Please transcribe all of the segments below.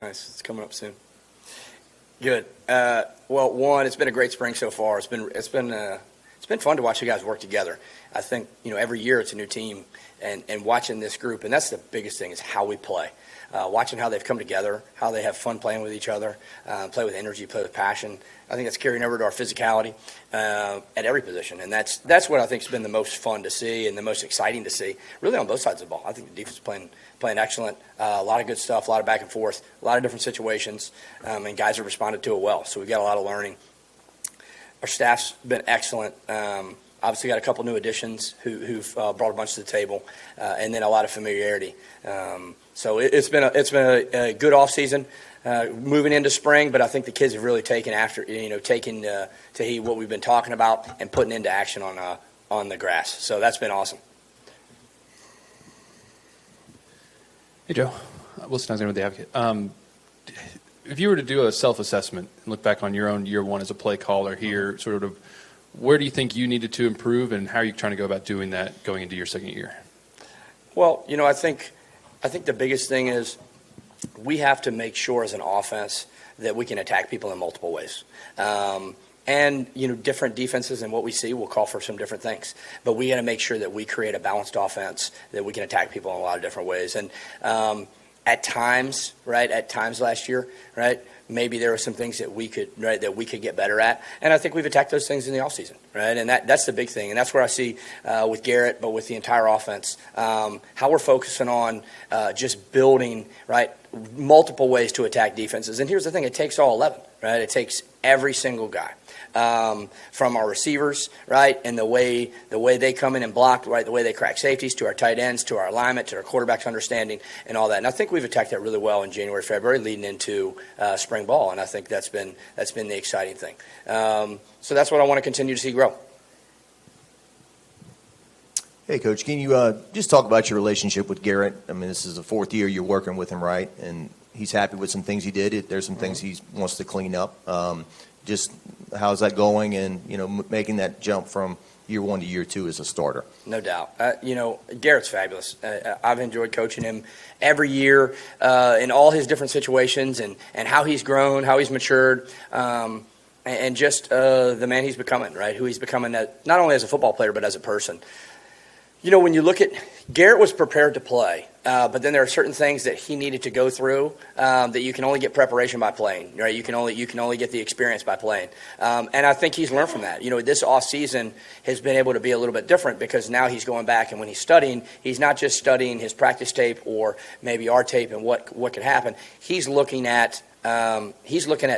Nice. It's coming up soon. Good. Well, one, it's been a great spring so far. It's been fun to watch you guys work together. I think every year it's a new team, and watching this group, and that's the biggest thing is how we play. Watching how they've come together, how they have fun playing with each other, play with energy, play with passion. I think that's carrying over to our physicality at every position, and that's what I think has been the most fun to see and the most exciting to see, really on both sides of the ball. I think the defense is playing excellent, a lot of good stuff, a lot of back and forth, a lot of different situations, and guys have responded to it well. So we've got a lot of learning. Our staff's been excellent. Obviously got a couple new additions who've brought a bunch to the table, and then a lot of familiarity. So it's been a good off season, moving into spring. But I think the kids have really taken to heed what we've been talking about and putting into action on the grass. So that's been awesome. Hey Joe, Wilson Alexander with the Advocate. If you were to do a self-assessment and look back on your own year one as a play caller here, sort of, where do you think you needed to improve, and how are you trying to go about doing that going into your second year? Well, I think the biggest thing is we have to make sure as an offense that we can attack people in multiple ways. And different defenses and what we see will call for some different things. But we got to make sure that we create a balanced offense that we can attack people in a lot of different ways. And at times last year, maybe there were some things that we could get better at, and I think we've attacked those things in the offseason, and that's the big thing, and that's where I see with Garrett, but with the entire offense, how we're focusing on just building multiple ways to attack defenses. And here's the thing: it takes all 11, It takes every single guy. From our receivers, and the way they come in and block, the way they crack safeties, to our tight ends, to our alignment, to our quarterback's understanding, and all that. And I think we've attacked that really well in January, February, leading into spring ball. And I think that's been the exciting thing. So that's what I want to continue to see grow. Hey, Coach, can you just talk about your relationship with Garrett? I mean, this is the fourth year you're working with him, right? And he's happy with some things he did. There's some things he wants to clean up. Just how's that going, and making that jump from year one to year two as a starter? No doubt. Garrett's fabulous. I've enjoyed coaching him every year in all his different situations, and how he's grown, how he's matured, and just the man he's becoming, who he's becoming, not only as a football player but as a person. When you look at Garrett was prepared to play, but then there are certain things that he needed to go through that you can only get preparation by playing. You can only get the experience by playing, and I think he's learned from that. This off season has been able to be a little bit different because now he's going back, and when he's studying, he's not just studying his practice tape or maybe our tape and what could happen. He's looking at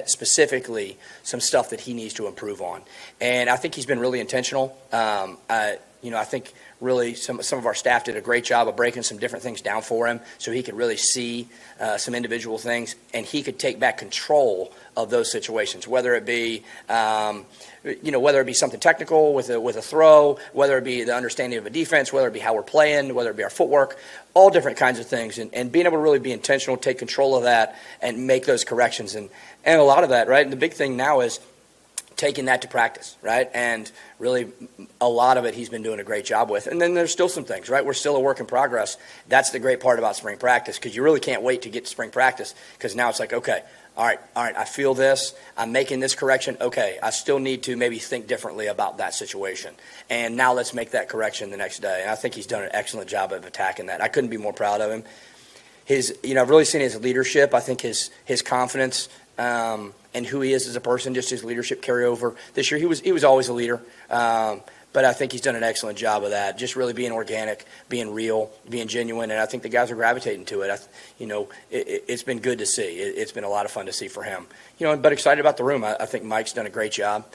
specifically some stuff that he needs to improve on, and I think he's been really intentional. I think really some of our staff did a great job of breaking some different things down for him so he could really see some individual things, and he could take back control of those situations, whether it be something technical with a throw, whether it be the understanding of a defense, whether it be how we're playing, whether it be our footwork, all different kinds of things, and being able to really be intentional, take control of that, and make those corrections. And a lot of that, and the big thing now is taking that to practice, and really a lot of it he's been doing a great job with. And then there's still some things, we're still a work in progress. That's the great part about spring practice, because you really can't wait to get to spring practice, because now it's like, okay, all right, I feel this, I'm making this correction, okay, I still need to maybe think differently about that situation, and now let's make that correction the next day. And I think he's done an excellent job of attacking that. I couldn't be more proud of him. I've really seen his leadership. I think his confidence, and who he is as a person, just his leadership carry over. This year he was always a leader, but I think he's done an excellent job of that, just really being organic, being real, being genuine, and I think the guys are gravitating to it. It's been good to see. It's been a lot of fun to see for him. But excited about the room. I think Mike's done a great job.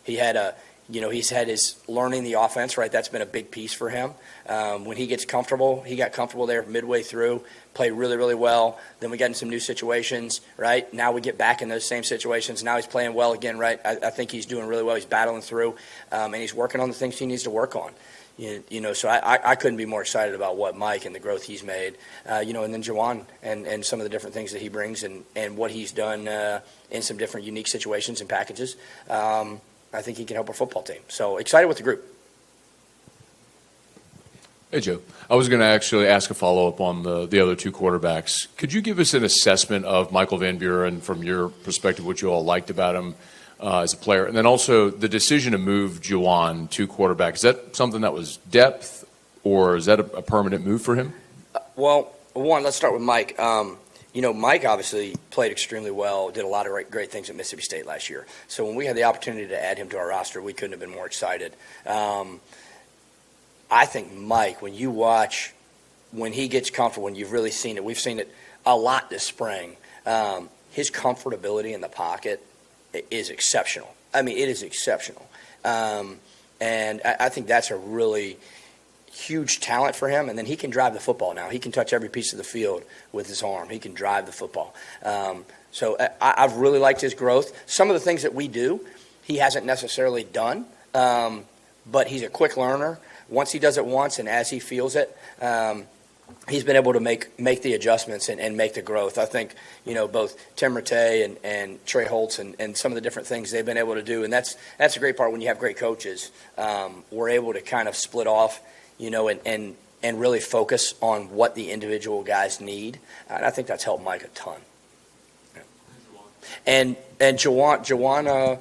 He's had his learning the offense, That's been a big piece for him. When he gets comfortable, he got comfortable there midway through, played really, really well. Then we got in some new situations, Now we get back in those same situations. Now he's playing well again, I think he's doing really well. He's battling through, and he's working on the things he needs to work on. So I couldn't be more excited about what Mike and the growth he's made, and then Jawan and some of the different things that he brings and what he's done in some different unique situations and packages. I think he can help our football team. So excited with the group. Hey, Joe. I was going to actually ask a follow-up on the other two quarterbacks. Could you give us an assessment of Michael Van Buren from your perspective, what you all liked about him as a player? And then also the decision to move Juwan to quarterback, is that something that was depth, or is that a permanent move for him? Well, one, let's start with Mike. Mike obviously played extremely well, did a lot of great things at Mississippi State last year. So when we had the opportunity to add him to our roster, we couldn't have been more excited. I think Mike, when you watch, when he gets comfortable, when you've really seen it, we've seen it a lot this spring, his comfortability in the pocket is exceptional. I mean, it is exceptional. And I think that's a really huge talent for him. And then he can drive the football now. He can touch every piece of the field with his arm. He can drive the football. So I've really liked his growth. Some of the things that we do, he hasn't necessarily done, but he's a quick learner. Once he does it once and as he feels it, he's been able to make the adjustments and make the growth. I think, both Tim Rattay and Trey Holtz and some of the different things they've been able to do, and that's a great part when you have great coaches. We're able to kind of split off, and really focus on what the individual guys need. And I think that's helped Mike a ton. Yeah. And Juwan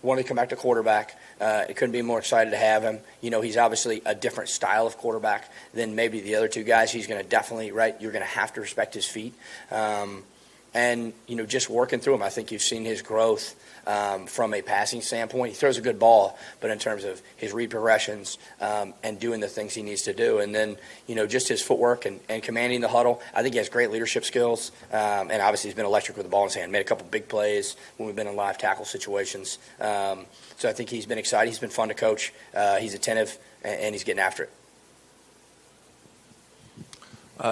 wanted to come back to quarterback. It couldn't be more excited to have him. He's obviously a different style of quarterback than maybe the other two guys. He's going to definitely, you're going to have to respect his feet. And just working through him, I think you've seen his growth from a passing standpoint. He throws a good ball, but in terms of his read progressions and doing the things he needs to do. And then, just his footwork and commanding the huddle. I think he has great leadership skills. And obviously he's been electric with the ball in his hand. Made a couple big plays when we've been in live tackle situations. So I think he's been exciting. He's been fun to coach. He's attentive, and he's getting after it.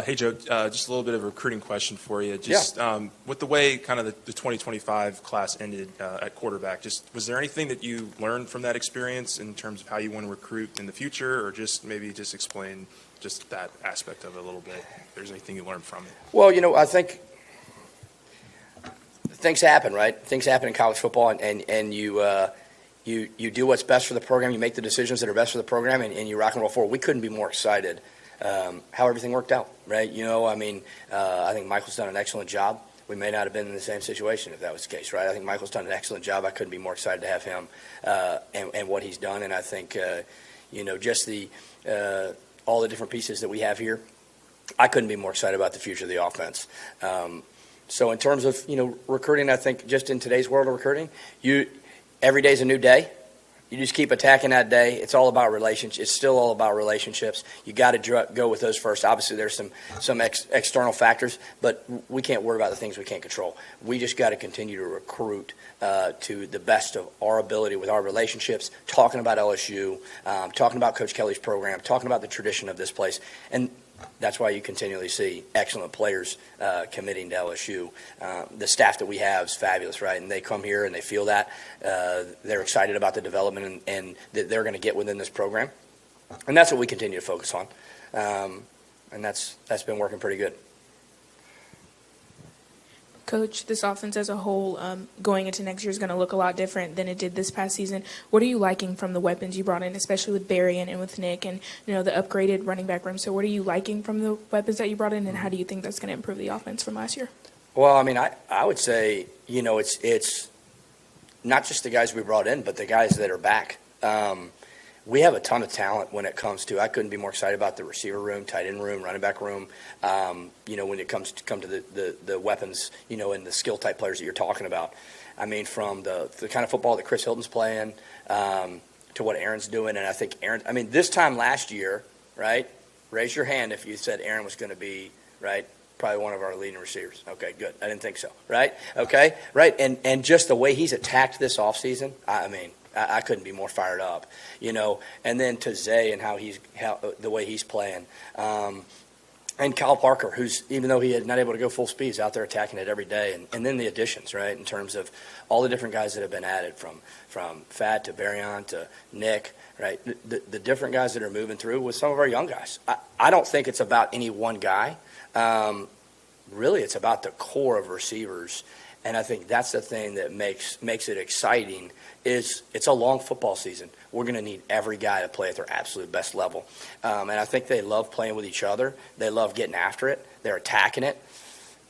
Hey, Joe, just a little bit of a recruiting question for you. Just with the way kind of the 2025 class ended at quarterback, was there anything that you learned from that experience in terms of how you want to recruit in the future, or maybe explain just that aspect of it a little bit, if there's anything you learned from it? Well, I think things happen, right? Things happen in college football, and you do what's best for the program. You make the decisions that are best for the program, and you rock and roll forward. We couldn't be more excited how everything worked out, right? I think Michael's done an excellent job. We may not have been in the same situation if that was the case, right? I think Michael's done an excellent job. I couldn't be more excited to have him and what he's done. And I think, just all the different pieces that we have here, I couldn't be more excited about the future of the offense. So in terms of, recruiting, I think just in today's world of recruiting, every day's a new day. You just keep attacking that day. It's all about relationships. It's still all about relationships. You got to go with those first. Obviously, there's some external factors, but we can't worry about the things we can't control. We just got to continue to recruit to the best of our ability with our relationships, talking about LSU, talking about Coach Kelly's program, talking about the tradition of this place. And that's why you continually see excellent players committing to LSU. The staff that we have is fabulous, right? And they come here and they feel that. They're excited about the development and that they're going to get within this program. And that's what we continue to focus on. And that's been working pretty good. Coach, this offense as a whole going into next year is going to look a lot different than it did this past season. What are you liking from the weapons you brought in, especially with Barry and with Nick and the upgraded running back room? So what are you liking from the weapons that you brought in, and how do you think that's going to improve the offense from last year? Well, I would say, it's not just the guys we brought in, but the guys that are back. We have a ton of talent when it comes to. I couldn't be more excited about the receiver room, tight end room, running back room. When it comes to the weapons, and the skill type players that you're talking about. From the kind of football that Chris Hilton's playing to what Aaron's doing, and I think Aaron. This time last year, right? Raise your hand if you said Aaron was going to be right. Probably one of our leading receivers. Okay, good. I didn't think so. Right? Okay, right. And just the way he's attacked this offseason, I couldn't be more fired up, And then to Zay and the way he's playing, and Kyle Parker, who's even though he had not able to go full speed, is out there attacking it every day. And then the additions, right, in terms of all the different guys that have been added from Fad to Barryon to Nick, right, the different guys that are moving through with some of our young guys. I don't think it's about any one guy. Really, it's about the core of receivers And I think that's the thing that makes it exciting is it's a long football season. We're going to need every guy to play at their absolute best level. And I think they love playing with each other. They love getting after it. They're attacking it.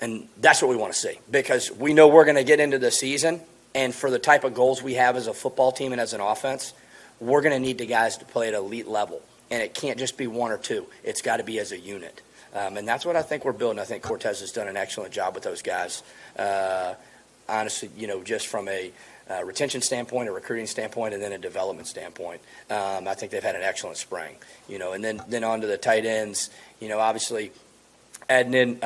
And that's what we want to see because we know we're going to get into the season. And for the type of goals we have as a football team and as an offense, we're going to need the guys to play at elite level. And it can't just be one or two. It's got to be as a unit. And that's what I think we're building. I think Cortez has done an excellent job with those guys. Honestly, just from a retention standpoint, a recruiting standpoint, and then a development standpoint. I think they've had an excellent spring. And then on to the tight ends. Obviously, adding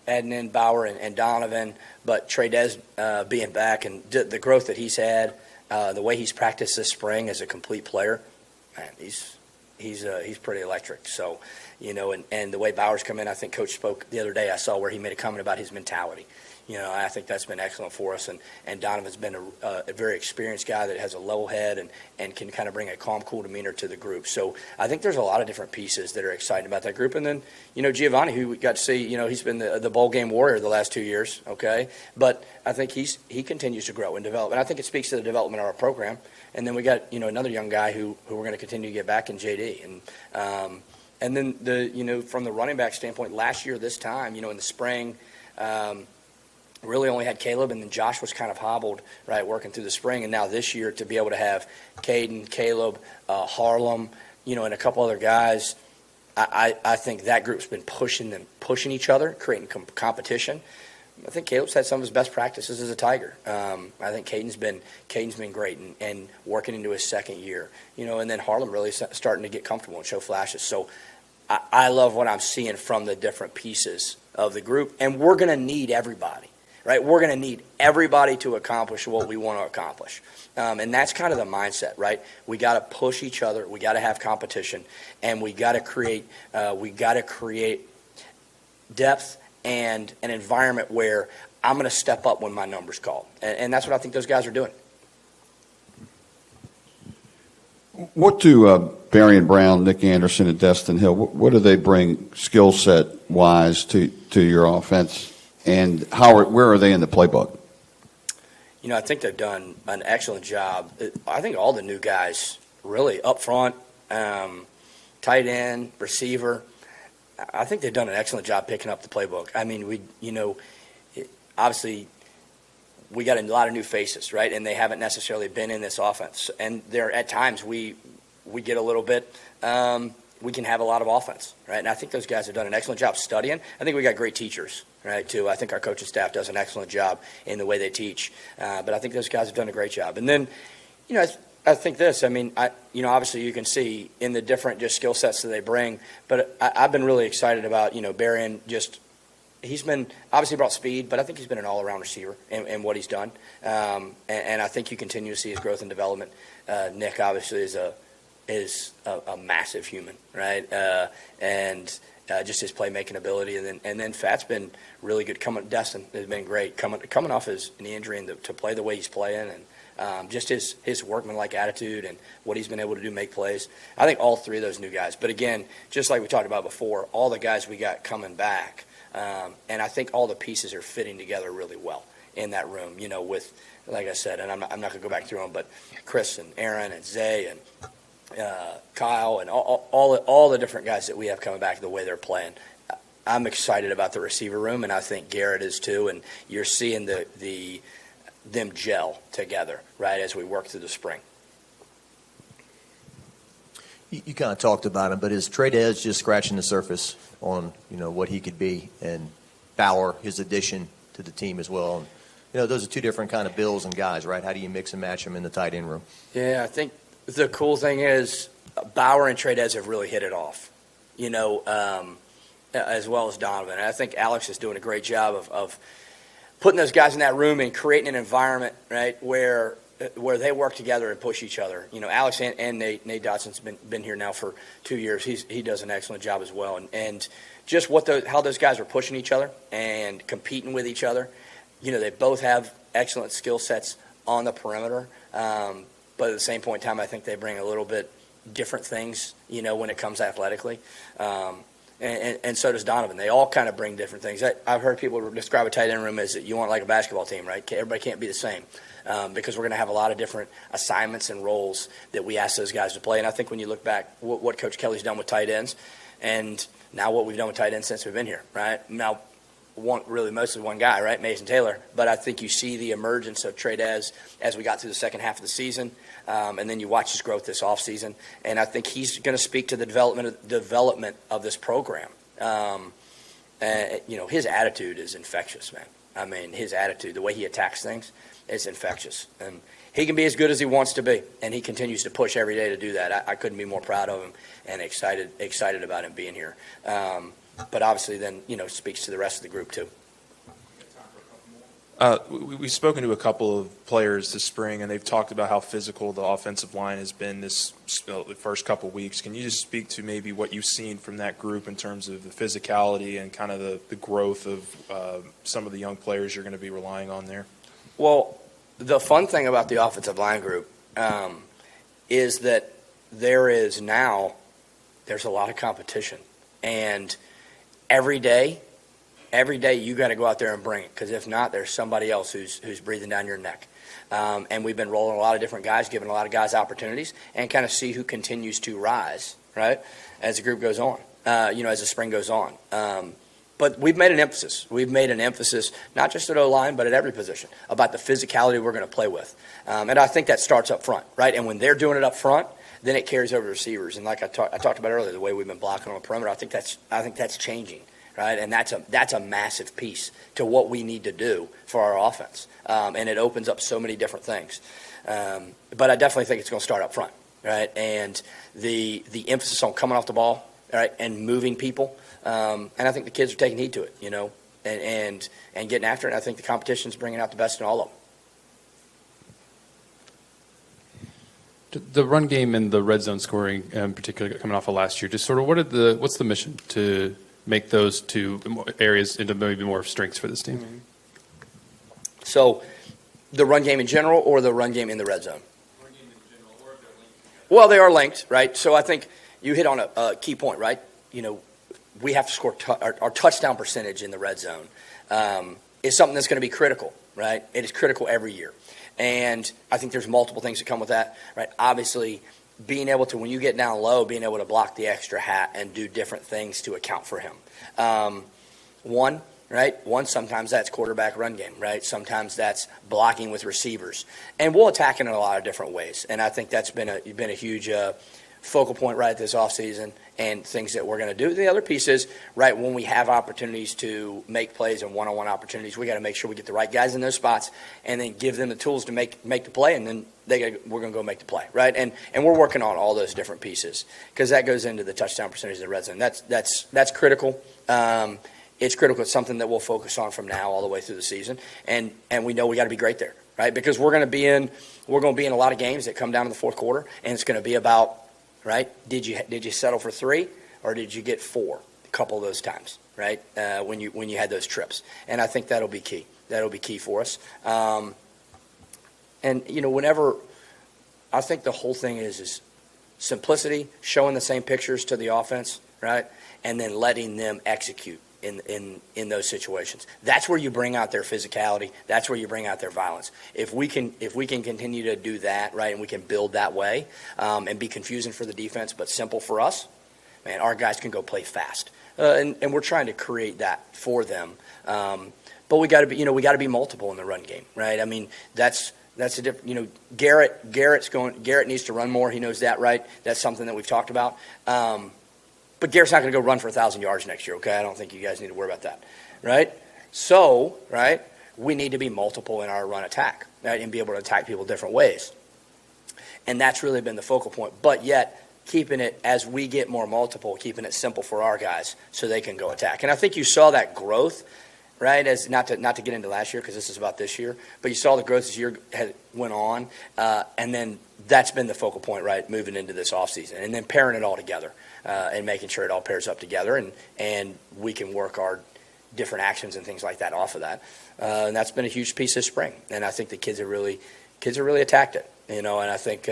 in Bauer and Donovan, but Tradez being back and the growth that he's had, the way he's practiced this spring as a complete player, man, he's pretty electric. So, and the way Bauer's come in, I think Coach spoke the other day. I saw where he made a comment about his mentality. I think that's been excellent for us. And Donovan's been a very experienced guy that has a level head and can kind of bring a calm, cool demeanor to the group. So I think there's a lot of different pieces that are exciting about that group. And then, Giovanni, who we got to see, he's been the bowl game warrior the last 2 years, okay? But I think he continues to grow and develop. And I think it speaks to the development of our program. And then we got, another young guy who we're going to continue to get back in JD. And then from the running back standpoint, last year this time, in the spring, really only had Caleb, and then Josh was kind of hobbled, right, working through the spring. And now this year to be able to have Caden, Caleb, Harlem, and a couple other guys, I think that group's been pushing each other, creating competition. I think Caleb's had some of his best practices as a Tiger. I think Caden's been great and working into his second year. And then Harlem really starting to get comfortable and show flashes. So I love what I'm seeing from the different pieces of the group, and we're going to need everybody. Right, we're going to need everybody to accomplish what we want to accomplish, and that's kind of the mindset. Right, we got to push each other, we got to have competition, and we got to create depth and an environment where I'm going to step up when my number's called, and that's what I think those guys are doing. What do Barry Brown, Nick Anderson, and Destin Hill? What do they bring skill set wise to your offense? And where are they in the playbook? I think they've done an excellent job. I think all the new guys, really, up front, tight end, receiver, I think they've done an excellent job picking up the playbook. I mean, obviously, we got a lot of new faces, right? And they haven't necessarily been in this offense. And there, at times, we get a little bit we can have a lot of offense, right? And I think those guys have done an excellent job studying. I think we got great teachers, right, too. I think our coaching staff does an excellent job in the way they teach. But I think those guys have done a great job. And then, I think this. I mean, obviously you can see in the different just skill sets that they bring. But I've been really excited about, Barry and just he's been obviously brought speed, but I think he's been an all-around receiver in what he's done. And I think you continue to see his growth and development. Nick obviously is a massive human, right? And just his playmaking ability, and then Fat's been really good. Destin has been great coming off his knee injury and to play the way he's playing, and just his workmanlike attitude and what he's been able to do, make plays. I think all three of those new guys. But again, just like we talked about before, all the guys we got coming back, and I think all the pieces are fitting together really well in that room. With like I said, and I'm not going to go back through them, but Chris and Aaron and Zay and Kyle and all the different guys that we have coming back, the way they're playing. I'm excited about the receiver room, and I think Garrett is too. And you're seeing them gel together, right, as we work through the spring. You kind of talked about him, but is Tradez just scratching the surface on what he could be, and Bauer, his addition to the team as well? And, those are two different kind of bills and guys, right? How do you mix and match them in the tight end room? Yeah, I think the cool thing is Bauer and Tradez have really hit it off, as well as Donovan. And I think Alex is doing a great job of putting those guys in that room and creating an environment, right, where they work together and push each other. Alex and Nate Dodson's been here now for 2 years. He does an excellent job as well. And just how those guys are pushing each other and competing with each other. They both have excellent skill sets on the perimeter. But at the same point in time, I think they bring a little bit different things, when it comes athletically. and so does Donovan. They all kind of bring different things. I've heard people describe a tight end room as that you want like a basketball team, right? Everybody can't be the same because we're going to have a lot of different assignments and roles that we ask those guys to play. And I think when you look back, what Coach Kelly's done with tight ends, and now what we've done with tight ends since we've been here, right? Now, mostly one guy, right, Mason Taylor. But I think you see the emergence of Tradez as we got through the second half of the season, and then you watch his growth this offseason. And I think he's going to speak to the development of this program. His attitude is infectious, man. I mean, his attitude, the way he attacks things, is infectious. And he can be as good as he wants to be, and he continues to push every day to do that. I couldn't be more proud of him and excited about him being here. But obviously then, speaks to the rest of the group too. We've spoken to a couple of players this spring, and they've talked about how physical the offensive line has been the first couple of weeks. Can you just speak to maybe what you've seen from that group in terms of the physicality and kind of the growth of some of the young players you're going to be relying on there? Well, the fun thing about the offensive line group is that there's a lot of competition. And every day you got to go out there and bring it, because if not, there's somebody else who's breathing down your neck. And we've been rolling a lot of different guys, giving a lot of guys opportunities, and kind of see who continues to rise, right, as the group goes on, as the spring goes on. But we've made an emphasis. We've made an emphasis, not just at O-line, but at every position, about the physicality we're going to play with. And I think that starts up front, right? And when they're doing it up front, then it carries over to receivers. And like I talked about earlier, the way we've been blocking on the perimeter, I think that's changing, right? And that's a massive piece to what we need to do for our offense. And it opens up so many different things. But I definitely think it's going to start up front, right? And the emphasis on coming off the ball, right, and moving people. And I think the kids are taking heed to it, and getting after it. And I think the competition's bringing out the best in all of them. The run game and the red zone scoring, in particular, coming off of last year, just sort of what's the mission to make those two areas into maybe more strengths for this team? So, the run game in general, or the run game in the red zone? Run game in general, or if they're linked. Well, they are linked, right? So I think you hit on a key point, right? We have to score our touchdown percentage in the red zone is something that's going to be critical, right? It is critical every year. And I think there's multiple things that come with that, right? Obviously, being able to, when you get down low, being able to block the extra hat and do different things to account for him. One, sometimes that's quarterback run game, right? Sometimes that's blocking with receivers. And we'll attack it in a lot of different ways. And I think that's been a huge focal point right this offseason, and things that we're going to do. The other piece is, right, when we have opportunities to make plays and one-on-one opportunities, we got to make sure we get the right guys in those spots and then give them the tools to make the play, and then we're going to go make the play, right? And we're working on all those different pieces, because that goes into the touchdown percentage of the red zone. That's critical. It's critical. It's something that we'll focus on from now all the way through the season, and we know we got to be great there, right? Because we're going to be in a lot of games that come down to the fourth quarter, and it's going to be about, right, did you settle for 3 or did you get 4 a couple of those times, right, when you had those trips? And I think that'll be key. That'll be key for us. And whenever, I think the whole thing is simplicity, showing the same pictures to the offense, right, and then letting them execute in those situations. That's where you bring out their physicality. That's where you bring out their violence. If we can continue to do that, right, and we can build that way, and be confusing for the defense but simple for us, man, our guys can go play fast. And we're trying to create that for them. But we got to be multiple in the run game, right? I mean, that's a different. Garrett needs to run more. He knows that, right? That's something that we've talked about. But Garrett's not going to go run for 1,000 yards next year, okay? I don't think you guys need to worry about that, right? So, right, we need to be multiple in our run attack, right, and be able to attack people different ways. And that's really been the focal point. But yet, keeping it, as we get more multiple, keeping it simple for our guys so they can go attack. And I think you saw that growth, right, as not to get into last year, because this is about this year, but you saw the growth as the year went on, and then that's been the focal point, right, moving into this offseason, and then pairing it all together. And making sure it all pairs up together, and we can work our different actions and things like that off of that. And that's been a huge piece this spring. And I think the kids have really attacked it, and I think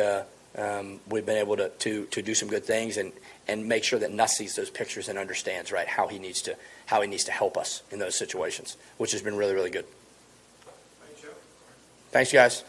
we've been able to do some good things and make sure that Nuss sees those pictures and understands, right, how he needs to help us in those situations, which has been really, really good. Thanks, guys.